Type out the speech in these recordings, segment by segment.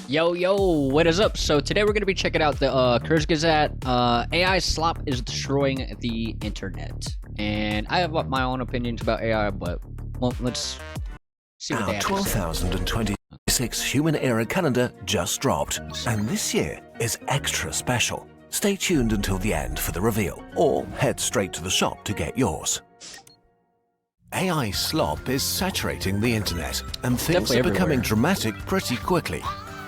Yo, what is up? So today we're going to be checking out the Kurzgesagt. AI Slop is destroying the internet. And I have my own opinions about AI, but well, let's see what they have to say. 12,026 human era calendar just dropped, and this year is extra special. Stay tuned until the end for the reveal, or head straight to the shop to get yours. AI slop is saturating the internet, and things are becoming dramatic pretty quickly.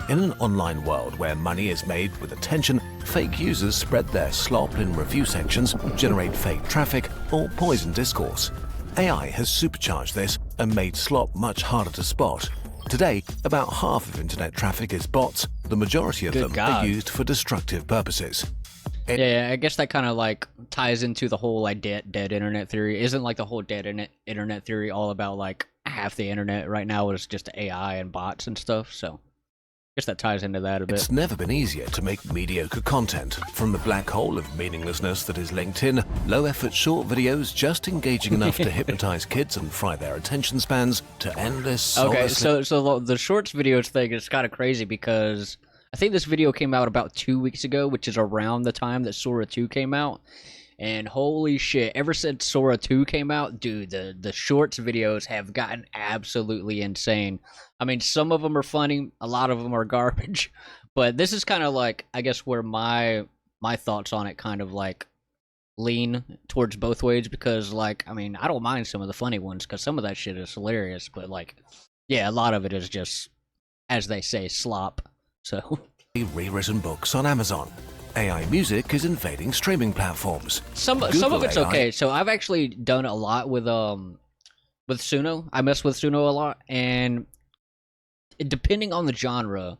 In an online world where money is made with attention, fake users spread their slop in review sections, generate fake traffic, or poison discourse. AI has supercharged this and made slop much harder to spot. Today, about half of internet traffic is bots, the majority of them are used for destructive purposes. Yeah, I guess that kind of like ties into the whole like dead internet theory. Isn't like the whole dead internet theory all about like half the internet right now is just AI and bots and stuff? So I guess that ties into that a bit. It's never been easier to make mediocre content. From the black hole of meaninglessness that is LinkedIn, low-effort short videos just engaging enough to hypnotize kids and fry their attention spans, to endless... Okay, so the shorts videos thing is kind of crazy because I think this video came out about 2 weeks ago, which is around the time that Sora 2 came out. And holy shit, ever since Sora 2 came out, dude, the shorts videos have gotten absolutely insane. I mean, some of them are funny, a lot of them are garbage. But this is kind of like, I guess, where my thoughts on it kind of like lean towards both ways. Because, like, I mean, I don't mind some of the funny ones because some of that shit is hilarious. But, like, yeah, a lot of it is just, as they say, slop. So... Rewritten books on Amazon. AI music is invading streaming platforms. Some of it's okay. So I've actually done a lot with Suno. I mess with Suno a lot, and depending on the genre,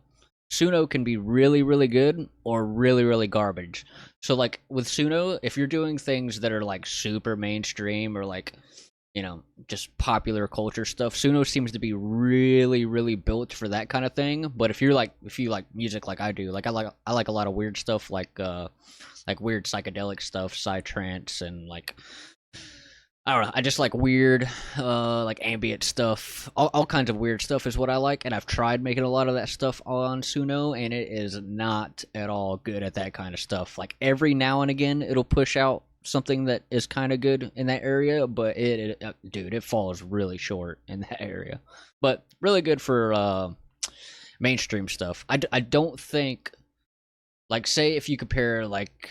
Suno can be really, really good or really, really garbage. So like with Suno, if you're doing things that are like super mainstream or like, you know, just popular culture stuff, Suno seems to be really, really built for that kind of thing. But if you like music like I do, like I like a lot of weird stuff, like weird psychedelic stuff, psytrance, and like I don't know, I just like weird like ambient stuff, all kinds of weird stuff is what I like. And I've tried making a lot of that stuff on Suno, and it is not at all good at that kind of stuff. Like every now and again it'll push out something that is kind of good in that area, but dude, it falls really short in that area. But really good for mainstream stuff. I don't think, like, say if you compare like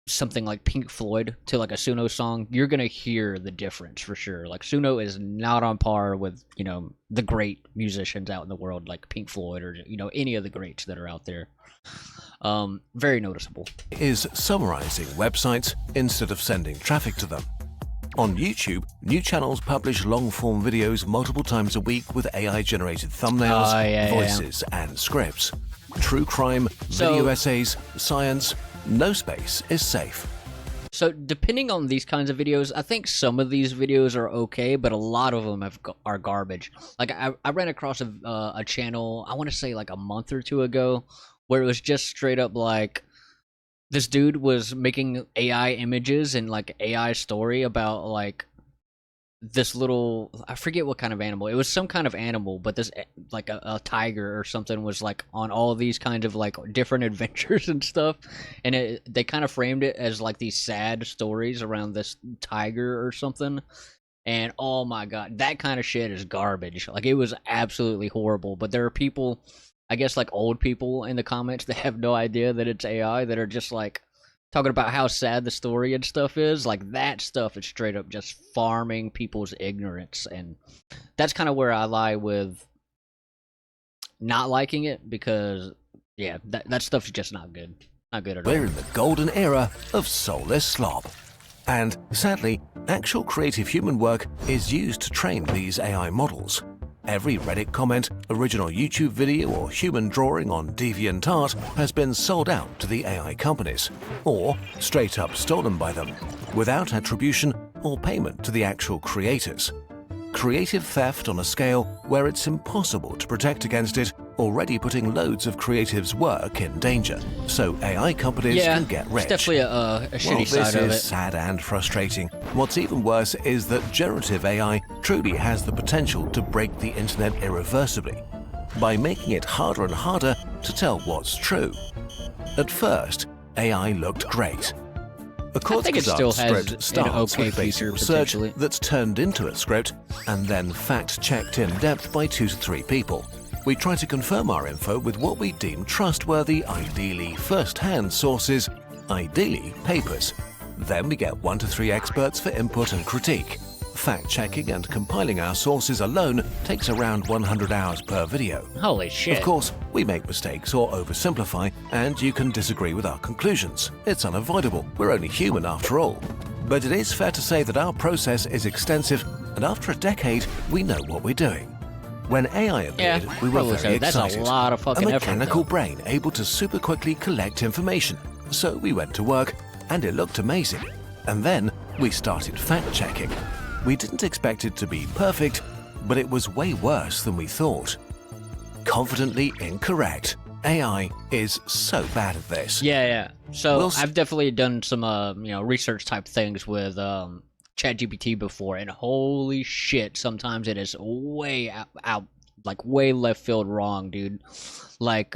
something like Pink Floyd to like a Suno song, you're gonna hear the difference for sure. Like Suno is not on par with, you know, the great musicians out in the world like Pink Floyd or, you know, any of the greats that are out there. Very noticeable. Is summarizing websites instead of sending traffic to them. On YouTube, new channels publish long-form videos multiple times a week with AI-generated thumbnails, voices, and scripts. True crime, video essays, science, no space is safe. So depending on these kinds of videos, I think some of these videos are okay, but a lot of them are garbage. Like I ran across a channel, I want to say like a month or two ago, where it was just straight up like this dude was making AI images and like AI story about like this little, I forget what kind of animal. It was some kind of animal, but this like a tiger or something was like on all these kinds of like different adventures and stuff. And they kind of framed it as like these sad stories around this tiger or something. And oh my god, that kind of shit is garbage. Like it was absolutely horrible. But there are people, I guess like old people in the comments that have no idea that it's AI that are just like talking about how sad the story and stuff is. Like that stuff is straight up just farming people's ignorance. And that's kind of where I lie with not liking it, because yeah, that stuff's just not good. Not good at all. We're in the golden era of soulless slop. And sadly, actual creative human work is used to train these AI models. Every Reddit comment, original YouTube video, or human drawing on DeviantArt has been sold out to the AI companies, or straight up stolen by them, without attribution or payment to the actual creators. Creative theft on a scale where it's impossible to protect against it, already putting loads of creatives' work in danger, so AI companies can get rich. It's definitely a shitty side of it. This is sad and frustrating. What's even worse is that generative AI truly has the potential to break the internet irreversibly. by making it harder and harder to tell what's true. At first, AI looked great. A think it still Kurzgesagt has script an starts okay with basic feature, research potentially. that's turned into a script and then fact-checked in depth by 2 to 3 people. We try to confirm our info with what we deem trustworthy, ideally first-hand sources, ideally papers. Then we get 1 to 3 experts for input and critique. Fact-checking and compiling our sources alone takes around 100 hours per video. Holy shit. Of course, we make mistakes or oversimplify, and you can disagree with our conclusions. It's unavoidable. We're only human after all. But it is fair to say that our process is extensive, and after a decade, we know what we're doing. When AI appeared, we were probably very so. That's excited. a lot of fucking effort, mechanical though. brain able to super quickly collect information. So we went to work, and it looked amazing. And then we started fact-checking. We didn't expect it to be perfect, but it was way worse than we thought. Confidently incorrect. AI is so bad at this. Yeah. So We'll I've definitely done some research type things with ChatGPT before, and holy shit, sometimes it is way out like way left field wrong, dude. Like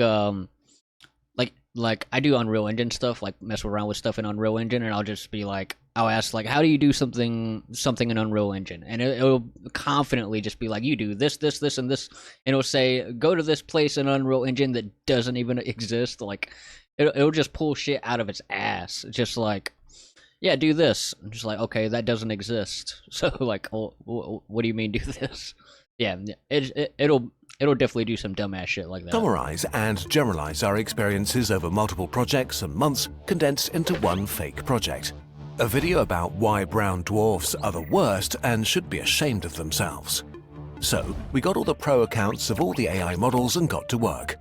like I do Unreal Engine stuff, like mess around with stuff in Unreal Engine, and I'll just be like, I'll ask like, how do you do something in Unreal Engine, and it'll confidently just be like, you do this, and this, and it'll say, go to this place in Unreal Engine that doesn't even exist. Like, it'll just pull shit out of its ass, just like, yeah, do this. I'm just like, okay, that doesn't exist. So like, oh, what do you mean do this? Yeah, it'll definitely do some dumbass shit like that. Summarize and generalize our experiences over multiple projects and months condensed into one fake project. A video about why brown dwarfs are the worst and should be ashamed of themselves. So, we got all the pro accounts of all the AI models and got to work,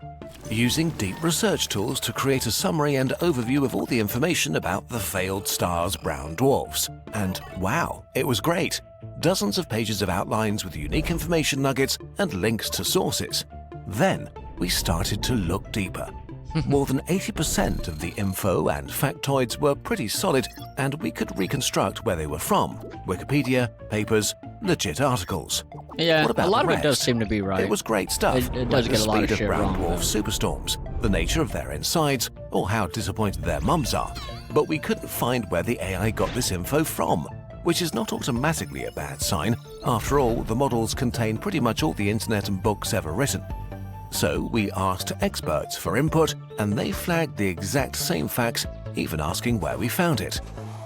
using deep research tools to create a summary and overview of all the information about the failed star's brown dwarfs. And wow, it was great! Dozens of pages of outlines with unique information nuggets and links to sources. Then, we started to look deeper. More than 80% of the info and factoids were pretty solid, and we could reconstruct where they were from. Wikipedia, papers, legit articles. Yeah, What about a lot the of it does rest? seem to be right. It was great stuff. It does like get the a lot of speed of shit brown wrong, dwarf though. superstorms, the nature of their insides, or how disappointed their mums are. But we couldn't find where the AI got this info from, which is not automatically a bad sign. After all, the models contain pretty much all the internet and books ever written. So we asked experts for input, and they flagged the exact same facts, even asking where we found it.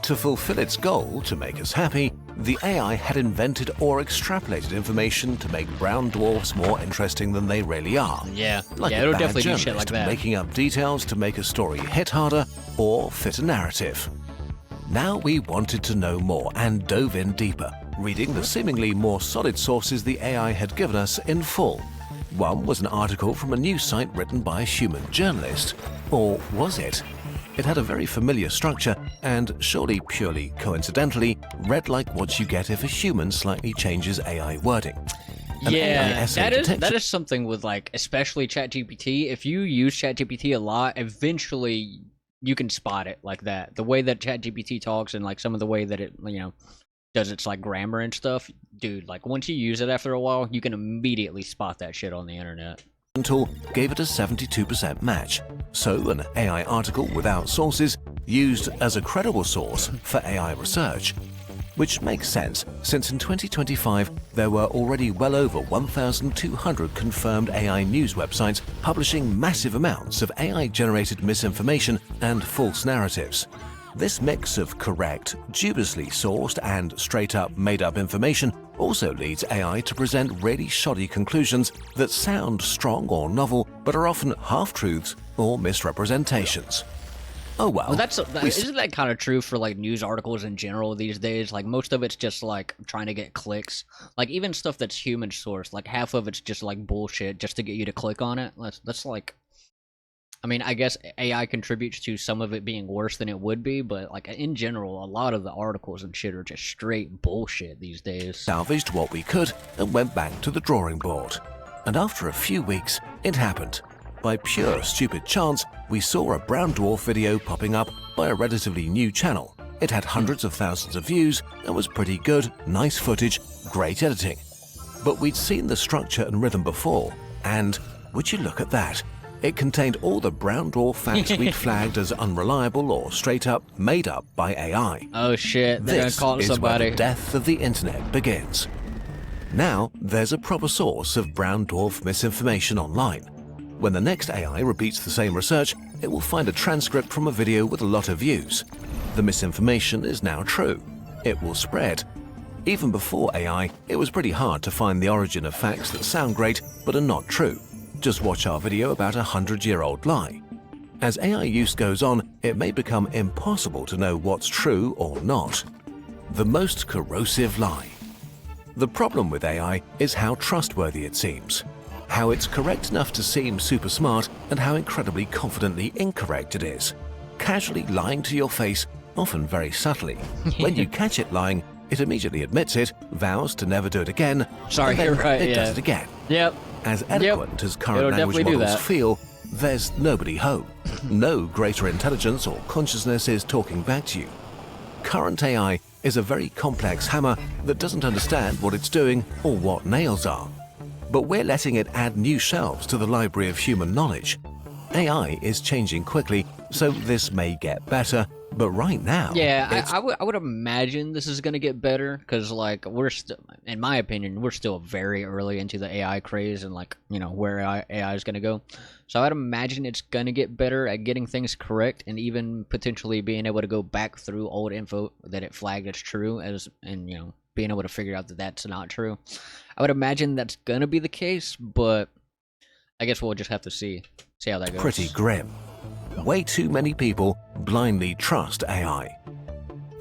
To fulfill its goal, to make us happy, the AI had invented or extrapolated information to make brown dwarfs more interesting than they really are. Yeah, Like yeah, a it'll bad definitely do shit journalist, like that. making up details to make a story hit harder or fit a narrative. Now we wanted to know more and dove in deeper, reading the seemingly more solid sources the AI had given us in full. One was an article from a news site written by a human journalist. Or was it? It had a very familiar structure and, surely purely coincidentally, read like what you get if a human slightly changes AI wording. An AI Yeah, essay that detection- is something with like, especially ChatGPT. If you use ChatGPT a lot, eventually you can spot it like that. The way that ChatGPT talks and like some of the way that it, does its like grammar and stuff, dude, like once you use it after a while, you can immediately spot that shit on the internet. tool gave it a 72% match. So an AI article without sources used as a credible source for AI research. Which makes sense, since in 2025 there were already well over 1,200 confirmed AI news websites publishing massive amounts of AI-generated misinformation and false narratives. This mix of correct, dubiously sourced and straight-up made-up information also leads AI to present really shoddy conclusions that sound strong or novel but are often half-truths or misrepresentations. Oh well. Isn't that kind of true for like news articles in general these days? Like most of it's just like trying to get clicks. Like even stuff that's human sourced, like half of it's just like bullshit just to get you to click on it. That's like, I mean, I guess AI contributes to some of it being worse than it would be, but like in general, a lot of the articles and shit are just straight bullshit these days. Salvaged what we could and went back to the drawing board. And after a few weeks, it happened. By pure stupid chance, we saw a brown dwarf video popping up by a relatively new channel. It had hundreds of thousands of views and was pretty good, nice footage, great editing. But we'd seen the structure and rhythm before, and Would you look at that? It contained all the brown dwarf facts we'd flagged as unreliable or straight up made up by AI. Oh shit, they're This gonna call is somebody. where the death of the internet begins. Now, there's a proper source of brown dwarf misinformation online. When the next AI repeats the same research, it will find a transcript from a video with a lot of views. The misinformation is now true. It will spread. Even before AI, it was pretty hard to find the origin of facts that sound great but are not true. Just watch our video about a 100-year-old lie. As AI use goes on, it may become impossible to know what's true or not. The most corrosive lie. The problem with AI is how trustworthy it seems. How it's correct enough to seem super smart and how incredibly confidently incorrect it is. Casually lying to your face, often very subtly. When you catch it lying, it immediately admits it, vows to never do it again, Sorry, and then you're right, it yeah. does it again. Yep. As eloquent as current It'll language definitely do models that. feel, there's nobody home. No greater intelligence or consciousness is talking back to you. Current AI is a very complex hammer that doesn't understand what it's doing or what nails are. But we're letting it add new shelves to the library of human knowledge. AI is changing quickly, so this may get better, but right now, Yeah, it's I would imagine this is gonna get better because, like, we're still, in my opinion, we're still very early into the AI craze and, like, you know, where AI is gonna go. So I'd imagine it's gonna get better at getting things correct and even potentially being able to go back through old info that it flagged as true, and you know, being able to figure out that that's not true. I would imagine that's gonna be the case, but I guess we'll just have to see how that goes. pretty grim. Way too many people blindly trust AI.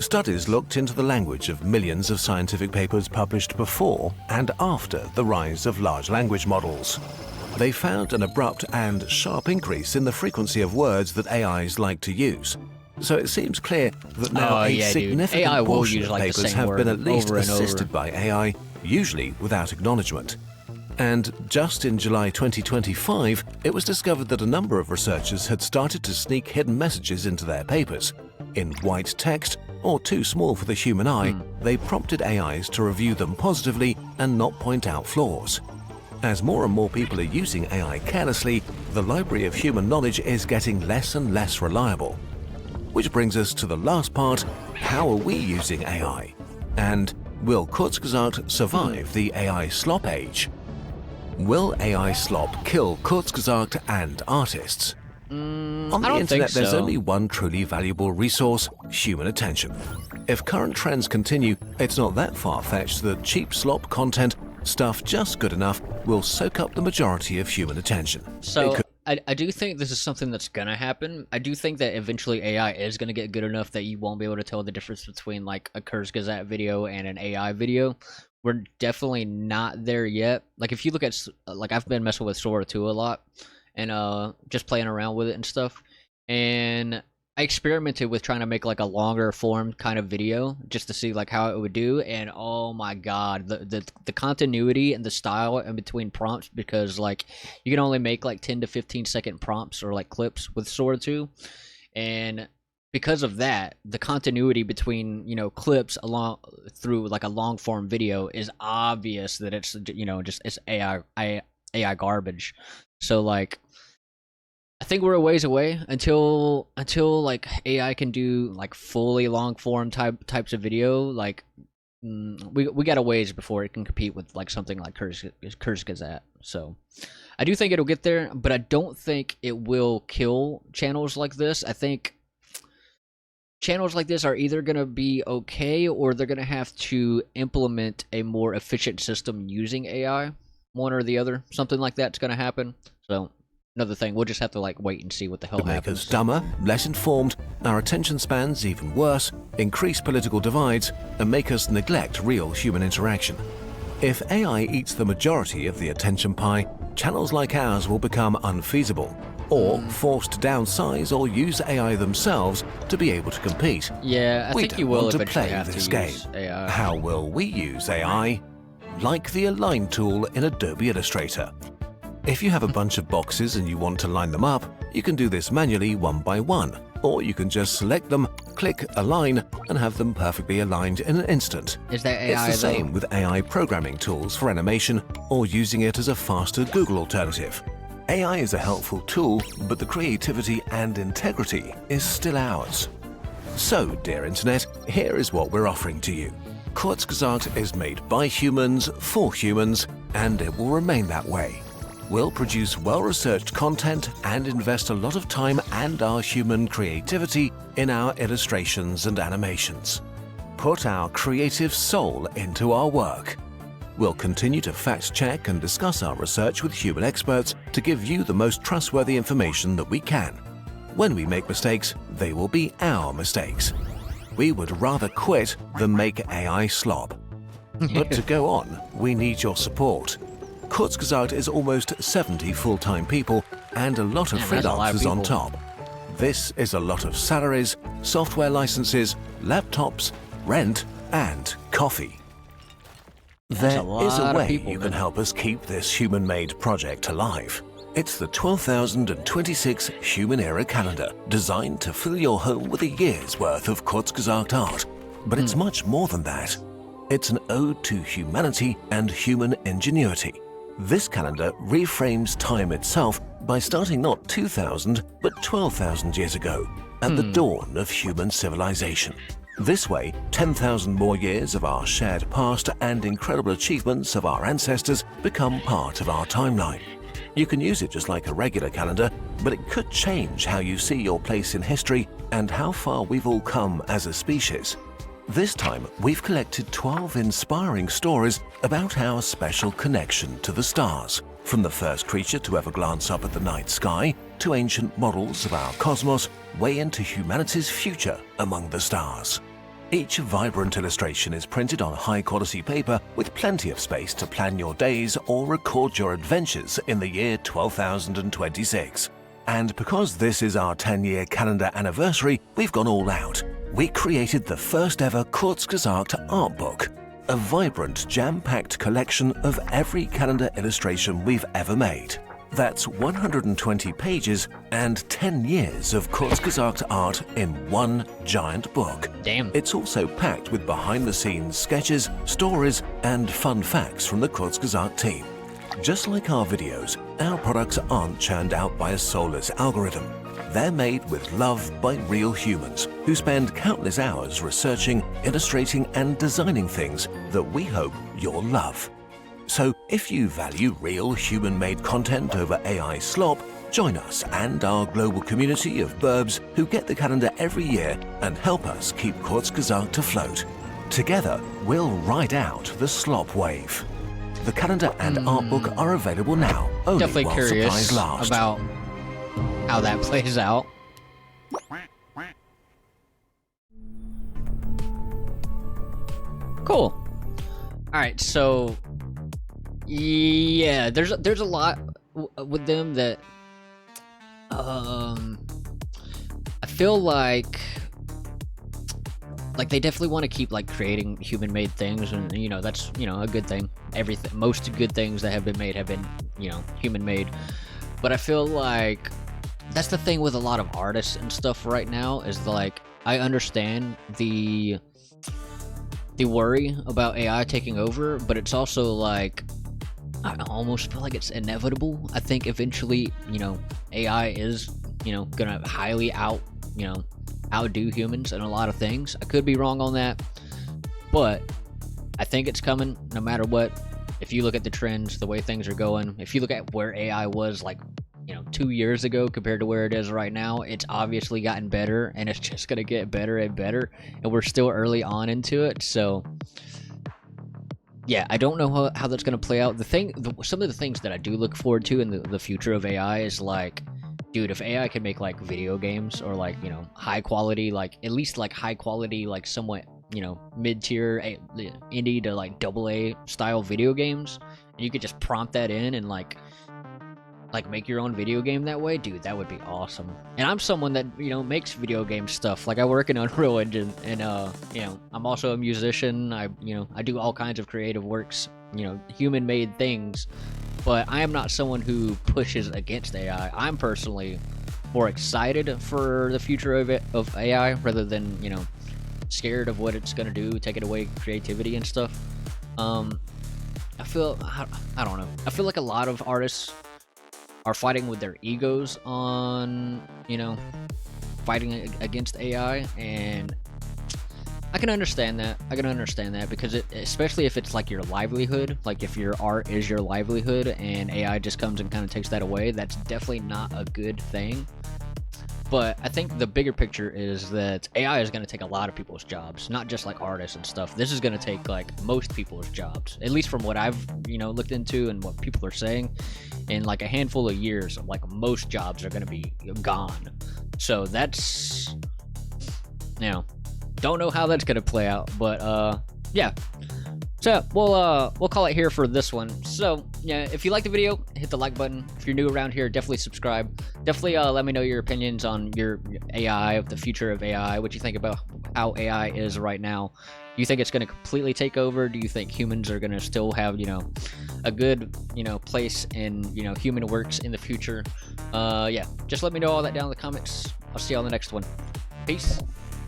Studies looked into the language of millions of scientific papers published before and after the rise of large language models. They found an abrupt and sharp increase in the frequency of words that AIs like to use. So it seems clear that now Oh, a yeah, dude. significant AI will portion use, of like, the papers same have word been at least over and over. assisted by AI, usually without acknowledgement. And just in July 2025, it was discovered that a number of researchers had started to sneak hidden messages into their papers. In white text, or too small for the human eye, they prompted AIs to review them positively and not point out flaws. As more and more people are using AI carelessly, the library of human knowledge is getting less and less reliable. Which brings us to the last part: how are we using AI? And will Kurzgesagt survive the AI slop age? Will AI slop kill Kurzgesagt and artists? On the I don't internet, think there's so. only one truly valuable resource: human attention. If current trends continue, it's not that far-fetched that cheap slop content, stuff just good enough, will soak up the majority of human attention. So It could- I do think this is something that's gonna happen. I do think that eventually AI is gonna get good enough that you won't be able to tell the difference between, like, a Kurzgesagt video and an AI video. We're definitely not there yet. Like, if you look at, like, I've been messing with Sora 2 a lot and just playing around with it and stuff, and I experimented with trying to make, like, a longer form kind of video just to see, like, how it would do, and oh my god, the continuity and the style in between prompts, because, like, you can only make, like, 10 to 15 second prompts or, like, clips with Sora 2, and because of that, the continuity between, you know, clips along through, like, a long form video is obvious that it's, you know, just it's AI garbage. So, like, I think we're a ways away until like AI can do, like, fully long form types of video. Like, we got a ways before it can compete with, like, something like Kurzgesagt. So I do think it'll get there, but I don't think it will kill channels like this. I think channels like this are either going to be okay, or they're going to have to implement a more efficient system using AI. One or the other. Something like that's going to happen. So another thing, we'll just have to, like, wait and see what the hell to make happens. us dumber, less informed, our attention spans even worse, increase political divides, and make us neglect real human interaction. If AI eats the majority of the attention pie, channels like ours will become unfeasible, or forced to downsize or use AI themselves to be able to compete. Yeah, I We think don't you will want to eventually play have this to game. use AI. How will we use AI? Like the Align tool in Adobe Illustrator. If you have a bunch of boxes and you want to line them up, you can do this manually one by one, or you can just select them, click Align, and have them perfectly aligned in an instant. Is that It's AI the same though? with AI programming tools for animation, or using it as a faster Google alternative. AI is a helpful tool, but the creativity and integrity is still ours. So, dear Internet, here is what we're offering to you. Kurzgesagt is made by humans for humans, and it will remain that way. We'll produce well-researched content and invest a lot of time and our human creativity in our illustrations and animations. Put our creative soul into our work. We'll continue to fact-check and discuss our research with human experts to give you the most trustworthy information that we can. When we make mistakes, they will be our mistakes. We would rather quit than make AI slop. But to go on, we need your support. Kurzgesagt is almost 70 full-time people and a lot of freelancers on top. This is a lot of salaries, software licenses, laptops, rent, and coffee. There is a way you can help us keep this human-made project alive. It's the 12,026 Human Era Calendar, designed to fill your home with a year's worth of Kurzgesagt art. But it's much more than that. It's an ode to humanity and human ingenuity. This calendar reframes time itself by starting not 2,000 but 12,000 years ago, at the dawn of human civilization. This way, 10,000 more years of our shared past and incredible achievements of our ancestors become part of our timeline. You can use it just like a regular calendar, but it could change how you see your place in history and how far we've all come as a species. This time, we've collected 12 inspiring stories about our special connection to the stars, from the first creature to ever glance up at the night sky, to ancient models of our cosmos, way into humanity's future among the stars. Each vibrant illustration is printed on high-quality paper with plenty of space to plan your days or record your adventures in the year 12,026. And because this is our 10-year calendar anniversary, we've gone all out. We created the first ever Kurzgesagt art book, a vibrant, jam-packed collection of every calendar illustration we've ever made. That's 120 pages and 10 years of Kurzgesagt art in one giant book. Damn. It's also packed with behind-the-scenes sketches, stories, and fun facts from the Kurzgesagt team. Just like our videos, our products aren't churned out by a soulless algorithm. They're made with love by real humans who spend countless hours researching, illustrating, and designing things that we hope you'll love. So if you value real human-made content over AI slop, join us and our global community of burbs who get the calendar every year and help us keep Kurzgesagt afloat. Together, we'll ride out the slop wave. The calendar and art book are available now, only Definitely while curious supplies last. about how that plays out. Cool. All right, so yeah, there's a lot with them that I feel like they definitely want to keep like creating human-made things, and you know that's a good thing. Most good things that have been made have been human-made, but I feel like that's the thing with a lot of artists and stuff right now is like I understand the worry about AI taking over, but it's also like I almost feel like it's inevitable. I think eventually, AI is, gonna highly outdo humans in a lot of things. I could be wrong on that, but I think it's coming no matter what. If you look at the trends, the way things are going, if you look at where AI was like 2 years ago compared to where it is right now, it's obviously gotten better, and it's just gonna get better and better, and we're still early on into it. So yeah, I don't know how that's gonna play out. Some of the things that I do look forward to in the future of AI is like, dude, if AI can make like video games or like high quality, like at least like high quality, like somewhat mid-tier indie to like AA style video games, and you could just prompt that in and like make your own video game that way, dude, that would be awesome. And I'm someone that makes video game stuff. Like I work in Unreal Engine, and I'm also a musician. I do all kinds of creative works, human-made things. But I am not someone who pushes against AI. I'm personally more excited for the future of AI rather than scared of what it's gonna do, taking away creativity and stuff. I don't know. I feel like a lot of artists are fighting with their egos on, you know, fighting against AI, and I can understand that. I can understand that because especially if it's like your livelihood, like if your art is your livelihood and AI just comes and kind of takes that away, that's definitely not a good thing. But I think the bigger picture is that AI is going to take a lot of people's jobs, not just like artists and stuff. This is going to take like most people's jobs, at least from what I've, you know, looked into and what people are saying. In like a handful of years, like most jobs are going to be gone. So that's, you know, don't know how that's going to play out, but yeah. So we'll call it here for this one. So yeah, if you like the video, hit the like button. If you're new around here, definitely subscribe. Definitely let me know your opinions on your AI, the future of AI, what you think about how AI is right now. Do you think it's going to completely take over? Do you think humans are going to still have, you know, a good, you know, place in, you know, human works in the future? Yeah, just let me know all that down in the comments. I'll see you on the next one. Peace.